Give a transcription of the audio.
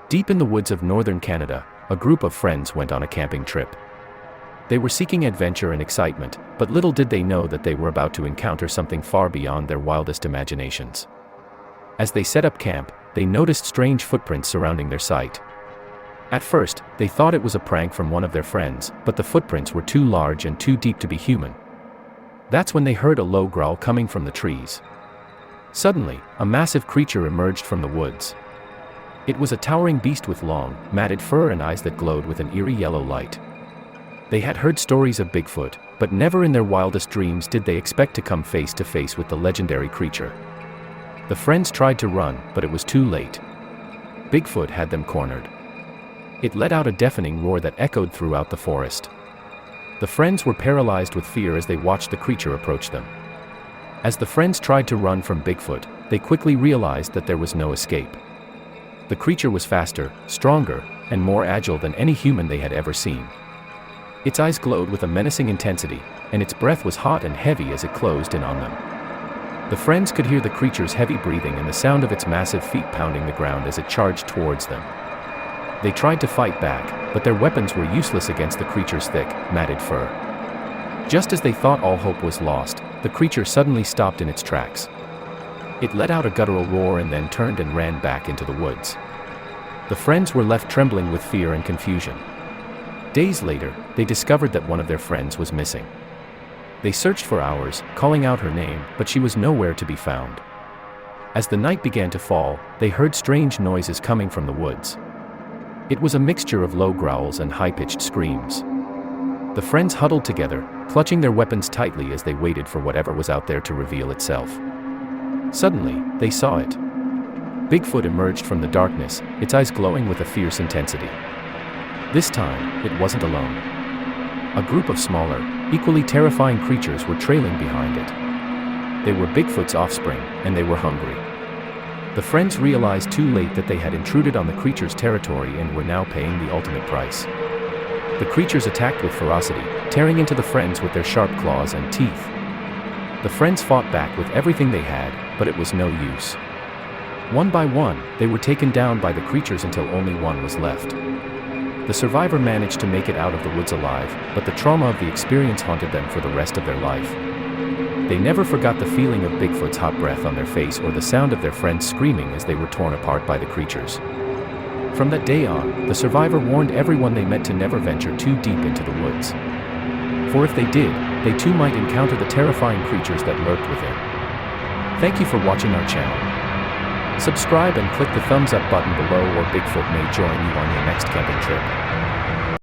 Deep in the woods of northern Canada, a group of friends went on a camping trip. They were seeking adventure and excitement, but little did they know that they were about to encounter something far beyond their wildest imaginations. As they set up camp, they noticed strange footprints surrounding their site. At first, they thought it was a prank from one of their friends, but the footprints were too large and too deep to be human. That's when they heard a low growl coming from the trees. Suddenly, a massive creature emerged from the woods. It was a towering beast with long, matted fur and eyes that glowed with an eerie yellow light. They had heard stories of Bigfoot, but never in their wildest dreams did they expect to come face to face with the legendary creature. The friends tried to run, but it was too late. Bigfoot had them cornered. It let out a deafening roar that echoed throughout the forest. The friends were paralyzed with fear as they watched the creature approach them. As the friends tried to run from Bigfoot, they quickly realized that there was no escape. The creature was faster, stronger, and more agile than any human they had ever seen. Its eyes glowed with a menacing intensity, and its breath was hot and heavy as it closed in on them. The friends could hear the creature's heavy breathing and the sound of its massive feet pounding the ground as it charged towards them. They tried to fight back, but their weapons were useless against the creature's thick, matted fur. Just as they thought all hope was lost, the creature suddenly stopped in its tracks. It let out a guttural roar and then turned and ran back into the woods. The friends were left trembling with fear and confusion. Days later, they discovered that one of their friends was missing. They searched for hours, calling out her name, but she was nowhere to be found. As the night began to fall, they heard strange noises coming from the woods. It was a mixture of low growls and high-pitched screams. The friends huddled together, clutching their weapons tightly as they waited for whatever was out there to reveal itself. Suddenly, they saw it. Bigfoot emerged from the darkness, its eyes glowing with a fierce intensity. This time, it wasn't alone. A group of smaller, equally terrifying creatures were trailing behind it. They were Bigfoot's offspring, and they were hungry. The friends realized too late that they had intruded on the creature's territory and were now paying the ultimate price. The creatures attacked with ferocity, tearing into the friends with their sharp claws and teeth. The friends fought back with everything they had, but it was no use. One by one, they were taken down by the creatures until only one was left. The survivor managed to make it out of the woods alive, but the trauma of the experience haunted them for the rest of their life. They never forgot the feeling of Bigfoot's hot breath on their face or the sound of their friends screaming as they were torn apart by the creatures. From that day on, the survivor warned everyone they met to never venture too deep into the woods. For if they did, they too might encounter the terrifying creatures that lurked within. Thank you for watching our channel. Subscribe and click the thumbs up button below, or Bigfoot may join you on your next camping trip.